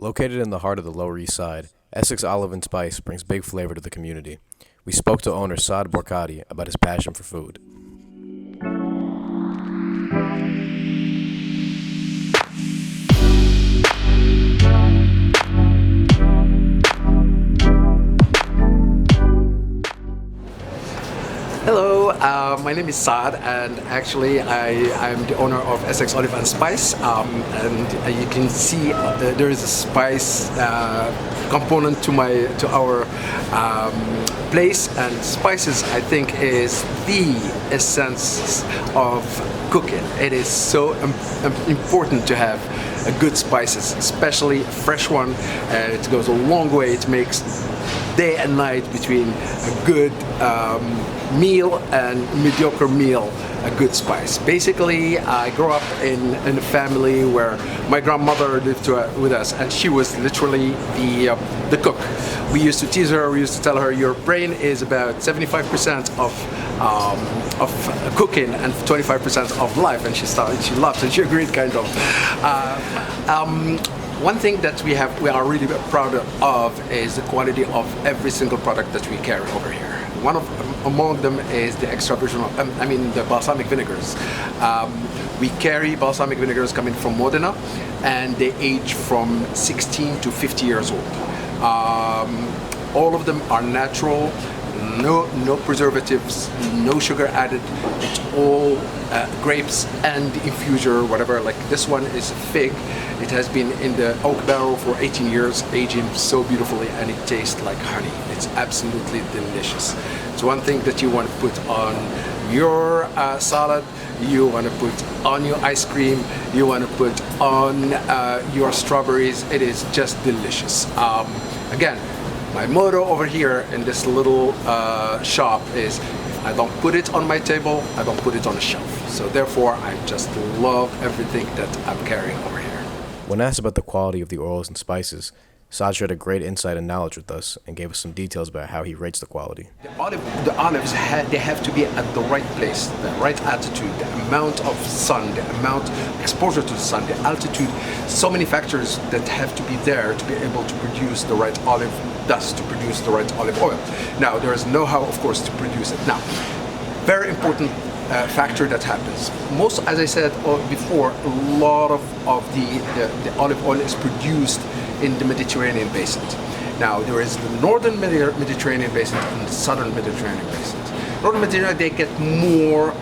Located in the heart of the Lower East Side, Essex Olive Spice brings big flavor to the community. We spoke to owner Saad Bourkadi about his passion for food. Hello, my name is Saad, and actually I'm the owner of Essex Olive Spice. And you can see there is a spice component to our place. And spices, I think, is the essence of cooking. It is so important to have good spices, especially a fresh one. It goes a long way. It makes day and night between a good meal and mediocre meal a good spice. Basically, I grew up in a family where my grandmother lived with us, and she was literally the cook. We used to tease her. We used to tell her, "Your brain is about 75% of cooking and 25% of life," and she laughed and she agreed, kind of. One thing that we are really proud of is the quality of every single product that we carry over here. Among them is the the balsamic vinegars. We carry balsamic vinegars coming from Modena, and they age from 16 to 50 years old. All of them are natural, no preservatives, no sugar added. It's all grapes and infuser, whatever. Like this one is fig. It has been in the oak barrel for 18 years, aging so beautifully, and it tastes like honey. It's absolutely delicious. It's one thing that you want to put on your salad, you want to put on your ice cream, you want to put on your strawberries. It is just delicious. Again, my motto over here in this little shop is, if I don't put it on my table, I don't put it on the shelf. So therefore, I just love everything that I'm carrying over here. When asked about the quality of the oils and spices, Saad shared a great insight and knowledge with us and gave us some details about how he rates the quality. The olives they have to be at the right place, the right altitude, the amount of sun, the amount exposure to the sun, the altitude. So many factors that have to be there to be able to produce the right olive dust, to produce the right olive oil. Now, there is know-how, of course, to produce it. Now, very important factor that happens. As I said before, a lot of the olive oil is produced in the Mediterranean basin. Now, there is the northern Mediterranean basin and the southern Mediterranean basin. Northern Mediterranean, they get more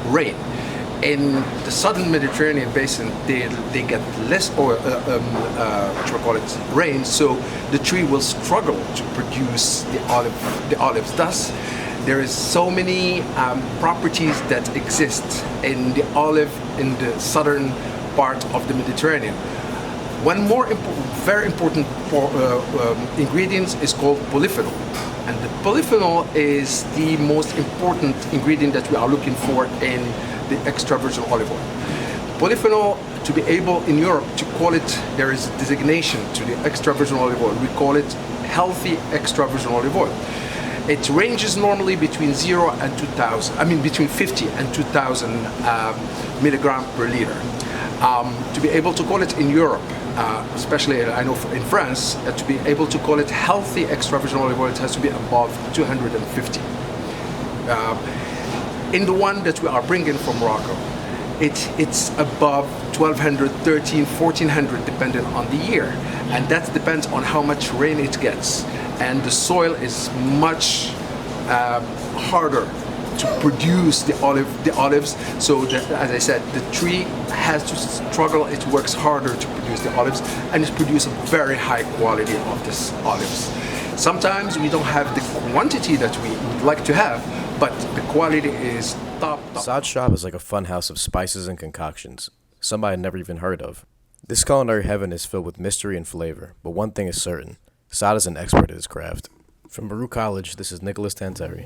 rain. In the southern Mediterranean basin, they get less rain, so the tree will struggle to produce the olives. Thus, there is so many properties that exist in the olive in the southern part of the Mediterranean. One more very important ingredient is called polyphenol, and the polyphenol is the most important ingredient that we are looking for in the extra virgin olive oil. Polyphenol, to be able in Europe to call it, there is a designation to the extra virgin olive oil. We call it healthy extra virgin olive oil. It ranges normally between 0 and 2,000, between 50 and 2,000 milligram per liter. To be able to call it in Europe, especially I know in France, to be able to call it healthy extra virgin olive oil, it has to be above 250. In the one that we are bringing from Morocco, it's above 1,200, 1,300, 1,400, depending on the year, and that depends on how much rain it gets. And the soil is much harder to produce the olives. So as I said, the tree has to struggle. It works harder to produce the olives, and it produces a very high quality of these olives. Sometimes we don't have the quantity that we would like to have, but the quality is top. Saad's shop is like a fun house of spices and concoctions, some I had never even heard of. This culinary heaven is filled with mystery and flavor, but one thing is certain: Saad is an expert at his craft. From Baruch College, this is Nicolas-Aromas.